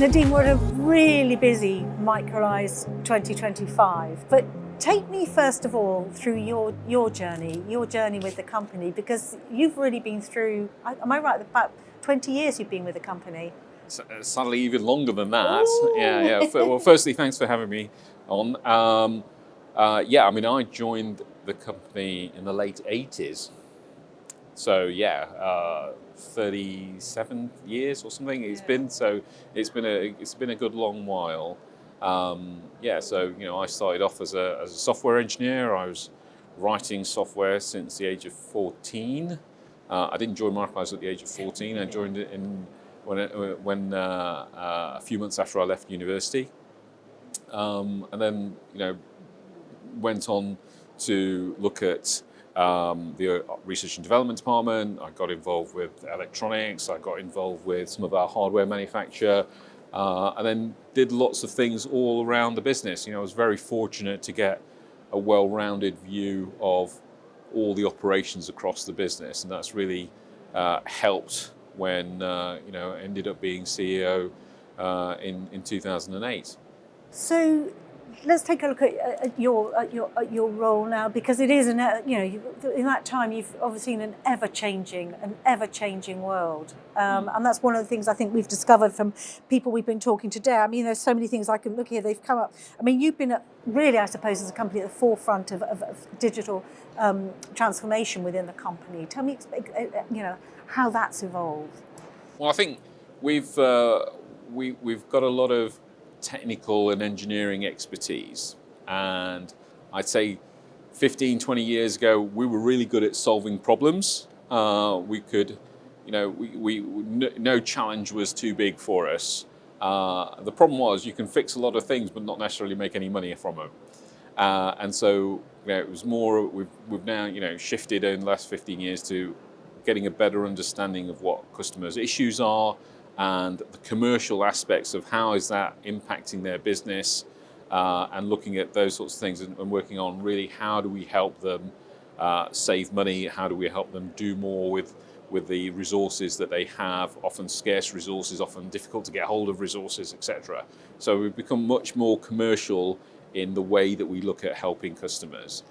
Nadeem, we're at a really busy Microlise 2025, but take me first of all through your journey with the company, because you've really been through, am I right, about 20 years you've been with the company? Sadly, even longer than that. Ooh. Yeah. Well, firstly, thanks for having me on. I joined the company in the late 80s. So 37 years or something it's been. So it's been a good long while. I started off as a software engineer. I was writing software since the age of 14. I didn't join Microlise at the age of 14. I joined it when a few months after I left university, and then went on to look at the research and development department. I got involved with electronics. I got involved with some of our hardware manufacture, and then did lots of things all around the business. I was very fortunate to get a well-rounded view of all the operations across the business, and that's really helped when ended up being CEO in 2008. So let's take a look at your role now, because it is in that time you've obviously seen an ever changing world, and that's one of the things I think we've discovered from people we've been talking today. I mean, there's so many things I can look here. They've come up. I mean, you've been really, I suppose, as a company at the forefront of digital transformation within the company. Tell me, how that's evolved. Well, I think we've got a lot of technical and engineering expertise, and I'd say 15, 20 years ago we were really good at solving problems. We could, no challenge was too big for us. The problem was you can fix a lot of things but not necessarily make any money from them, and so it was more. We've now shifted in the last 15 years to getting a better understanding of what customers' issues are and the commercial aspects of how is that impacting their business, and looking at those sorts of things and working on really how do we help them save money, how do we help them do more with the resources that they have, often scarce resources, often difficult to get hold of resources, etc. So we've become much more commercial in the way that we look at helping customers.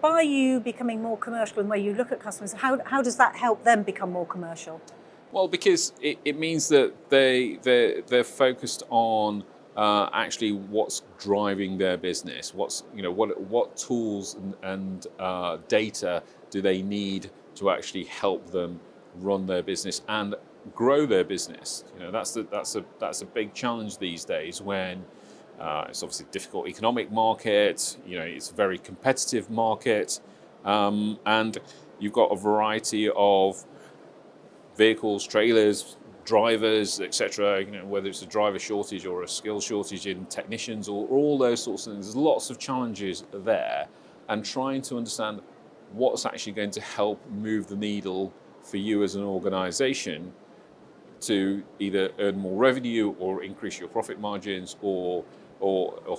By you becoming more commercial in the way you look at customers, how does that help them become more commercial? Well, because it means that they're focused on actually what's driving their business. What tools and data do they need to actually help them run their business and grow their business? That's a big challenge these days when it's obviously a difficult economic market. It's a very competitive market, and you've got a variety of vehicles, trailers, drivers, etc. Whether it's a driver shortage or a skill shortage in technicians or all those sorts of things. There's lots of challenges there, and trying to understand what's actually going to help move the needle for you as an organisation to either earn more revenue or increase your profit margins or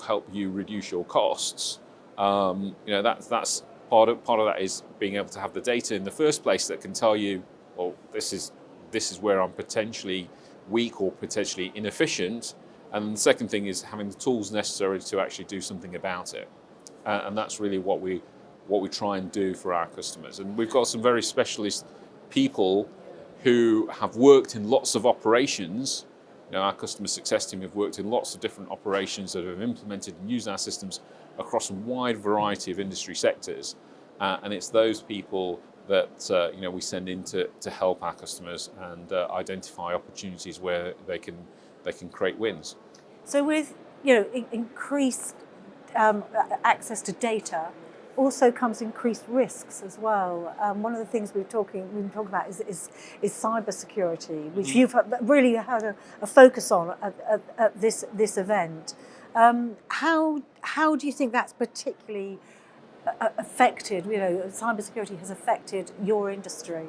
help you reduce your costs. That's part of that is being able to have the data in the first place that can tell you, well, this is where I'm potentially weak or potentially inefficient, and the second thing is having the tools necessary to actually do something about it, and that's really what we try and do for our customers. And we've got some very specialist people who have worked in lots of operations. Our customer success team have worked in lots of different operations that have implemented and used our systems across a wide variety of industry sectors, and it's those people that we send in to help our customers and identify opportunities where they can create wins. So with increased access to data, also comes increased risks as well. One of the things we've been talking about is cybersecurity, which you've really had a focus on at this event. How do you think that's particularly affected? Cybersecurity has affected your industry.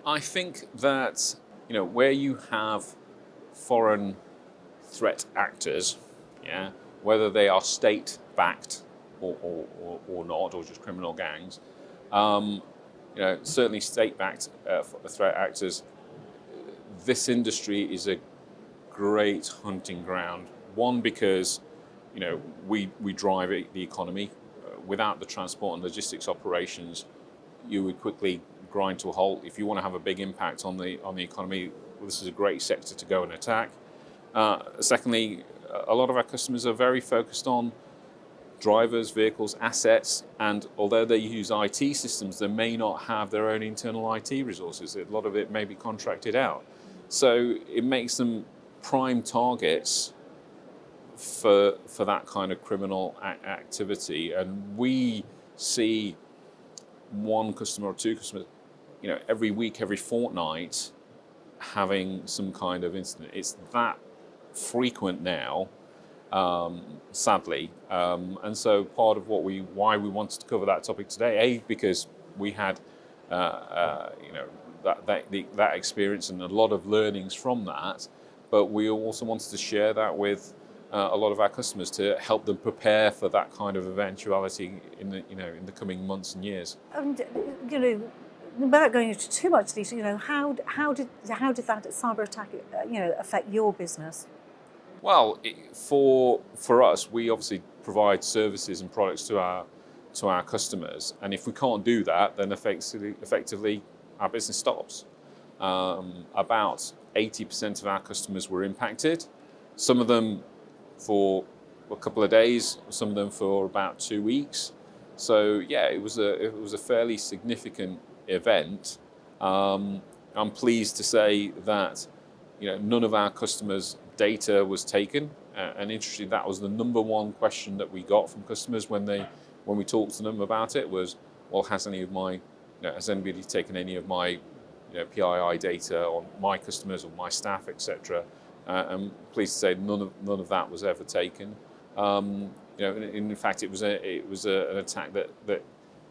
I think that where you have foreign threat actors, whether they are state-backed or not, or just criminal gangs, certainly state-backed threat actors. This industry is a great hunting ground. One, because we drive the economy. Without the transport and logistics operations, you would quickly grind to a halt. If you want to have a big impact on the economy, this is a great sector to go and attack. Secondly, a lot of our customers are very focused on drivers, vehicles, assets, and although they use IT systems, they may not have their own internal IT resources. A lot of it may be contracted out. So it makes them prime targets for that kind of criminal activity. And we see one customer or two customers, every week, every fortnight, having some kind of incident. It's that frequent now, sadly, and so part of why we wanted to cover that topic today, because we had that experience and a lot of learnings from that, but we also wanted to share that with a lot of our customers to help them prepare for that kind of eventuality in the coming months and years. And without going into too much detail, how did that cyber attack affect your business? Well, for us, we obviously provide services and products to our customers, and if we can't do that, then effectively our business stops. About 80% of our customers were impacted. Some of them for a couple of days, some of them for about 2 weeks. So yeah, it was a fairly significant event. I'm pleased to say that none of our customers' data was taken, and interestingly, that was the number one question that we got from customers when we talked to them about it was, well, has anybody taken any of my PII data on my customers or my staff, etc. I'm pleased to say none of that was ever taken. In fact, it was an attack that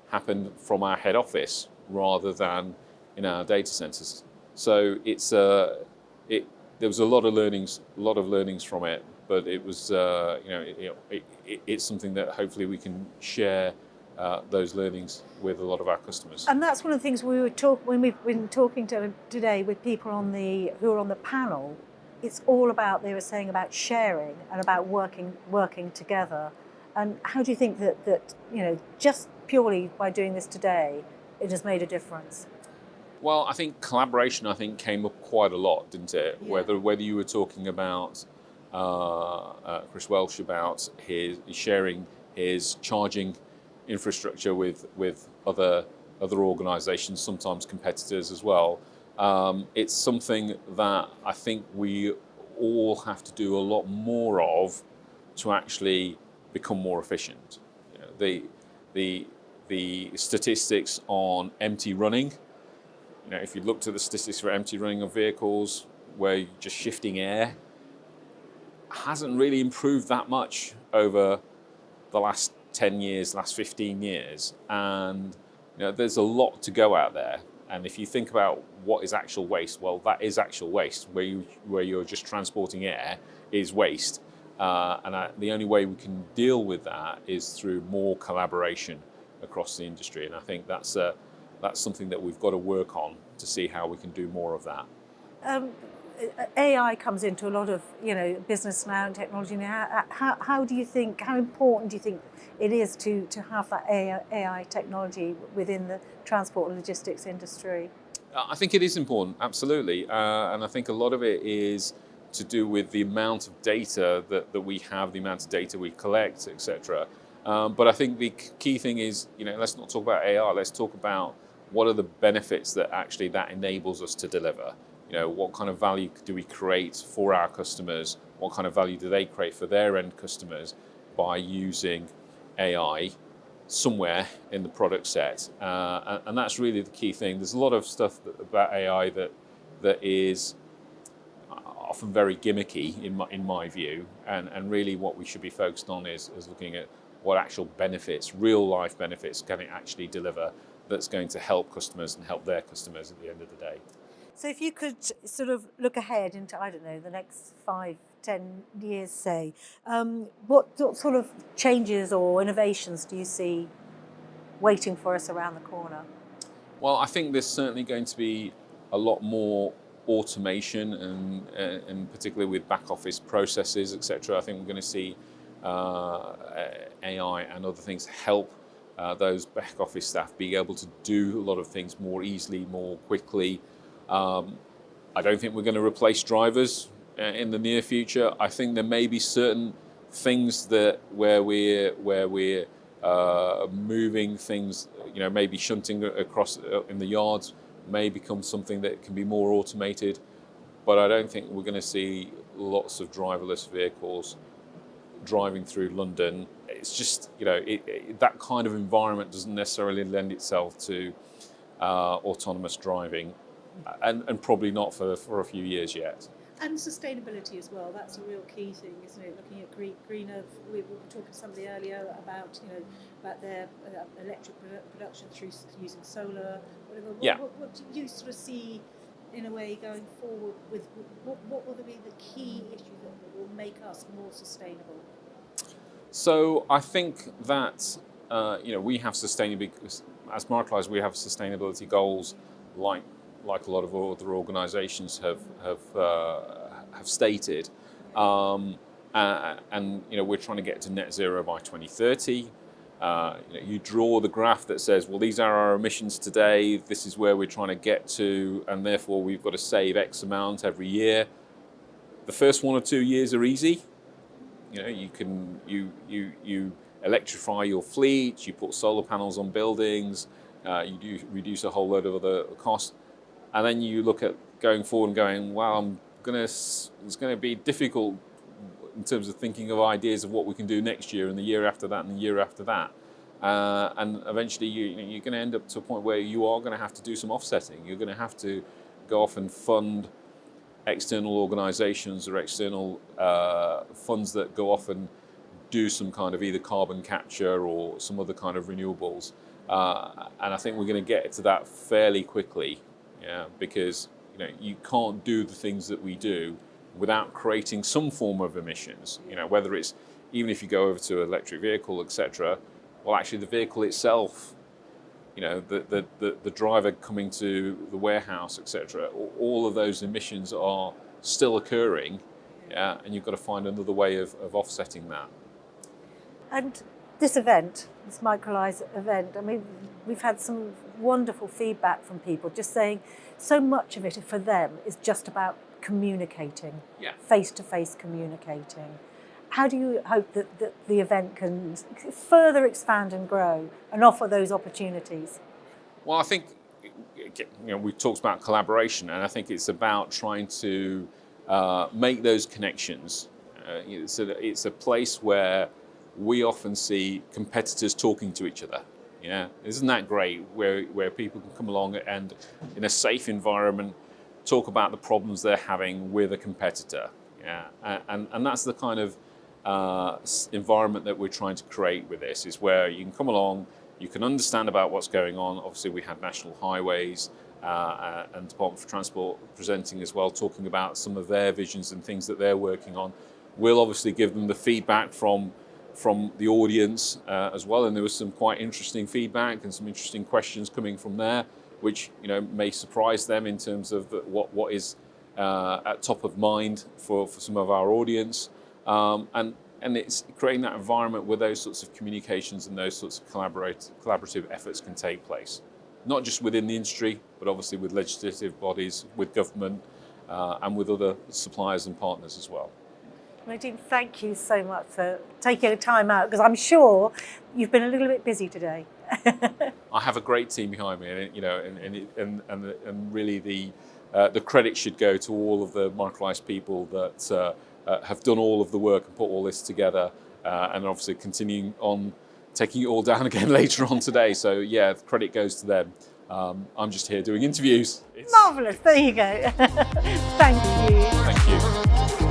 happened from our head office rather than in our data centers. So there was a lot of learnings from it, but it was it's something that hopefully we can share those learnings with a lot of our customers. And that's one of the things when we've been talking today with people who are on the panel. It's all about, they were saying about sharing and about working together. And how do you think that just purely by doing this today, it has made a difference? Well, I think collaboration came up quite a lot, didn't it? Yeah. Whether you were talking about Chris Welsh about his sharing his charging infrastructure with other organisations, sometimes competitors as well. It's something that I think we all have to do a lot more of to actually become more efficient. The statistics on empty running. If you looked at the statistics for empty running of vehicles, where you're just shifting air, hasn't really improved that much over the last 10 years, last 15 years. And there's a lot to go out there. And if you think about what is actual waste, well, that is actual waste. Where you're just transporting air is waste. The only way we can deal with that is through more collaboration across the industry. And I think that's something that we've got to work on to see how we can do more of that. AI comes into a lot of business now and technology now. How important do you think it is to have that AI technology within the transport and logistics industry? I think it is important, absolutely, and I think a lot of it is to do with the amount of data that we have, the amount of data we collect, etc. But I think the key thing is, let's not talk about AI. Let's talk about what are the benefits that actually that enables us to deliver. What kind of value do we create for our customers? What kind of value do they create for their end customers by using AI somewhere in the product set? And that's really the key thing. There's a lot of stuff about AI that is often very gimmicky in my view, and really what we should be focused on is looking at what actual benefits, real life benefits, can it actually deliver that's going to help customers and help their customers at the end of the day. So if you could sort of look ahead into, the next 5-10 years, say, what sort of changes or innovations do you see waiting for us around the corner? Well, I think there's certainly going to be a lot more automation and particularly with back office processes, etc. I think we're going to see AI and other things help those back office staff be able to do a lot of things more easily, more quickly. I don't think we're going to replace drivers in the near future. I think there may be certain things that where we're moving things, maybe shunting across in the yards may become something that can be more automated. But I don't think we're going to see lots of driverless vehicles driving through London. It's just, that kind of environment doesn't necessarily lend itself to autonomous driving, and probably not for a few years yet. And sustainability as well, that's a real key thing, isn't it? Looking at greener, we were talking to somebody earlier about their electric production through using solar, whatever. Yeah. What do you sort of see in a way going forward with what will be the key issues that will make us more sustainable? So I think that we have sustainability, as Microlise, we have sustainability goals like a lot of other organisations have stated, and we're trying to get to net zero by 2030. You draw the graph that says, well, these are our emissions today. This is where we're trying to get to, and therefore we've got to save X amount every year. The first 1 or 2 years are easy. You electrify your fleet. You put solar panels on buildings. You do reduce a whole load of other costs. And then you look at going forward and going, wow, it's going to be difficult in terms of thinking of ideas of what we can do next year and the year after that and the year after that. And eventually you're going to end up to a point where you are going to have to do some offsetting. You're going to have to go off and fund external organisations or external funds that go off and do some kind of either carbon capture or some other kind of renewables. And I think we're going to get to that fairly quickly. Yeah, because you can't do the things that we do without creating some form of emissions. Whether it's even if you go over to an electric vehicle, etc. Well, actually, the vehicle itself, the driver coming to the warehouse, etc. All of those emissions are still occurring. Yeah, and you've got to find another way of offsetting that. And this event, this Microlise event, I mean, we've had some wonderful feedback from people just saying so much of it for them is just about communicating, face-to-face communicating. How do you hope that the event can further expand and grow and offer those opportunities? Well, I think we've talked about collaboration, and I think it's about trying to make those connections. It's a place where we often see competitors talking to each other. Isn't that great? Where people can come along and, in a safe environment, talk about the problems they're having with a competitor. And that's the kind of environment that we're trying to create with this. Is where you can come along, you can understand about what's going on. Obviously, we had National Highways and Department for Transport presenting as well, talking about some of their visions and things that they're working on. We'll obviously give them the feedback from the audience as well, and there was some quite interesting feedback and some interesting questions coming from there, which may surprise them in terms of what is at top of mind for some of our audience, and it's creating that environment where those sorts of communications and those sorts of collaborative efforts can take place, not just within the industry, but obviously with legislative bodies, with government, and with other suppliers and partners as well. Nadeem, thank you so much for taking a time out, because I'm sure you've been a little bit busy today. I have a great team behind me, and really the credit should go to all of the Microlise people that have done all of the work and put all this together, and obviously continuing on taking it all down again later on today. So yeah, the credit goes to them. I'm just here doing interviews. Marvellous, there you go. Thank you. Thank you.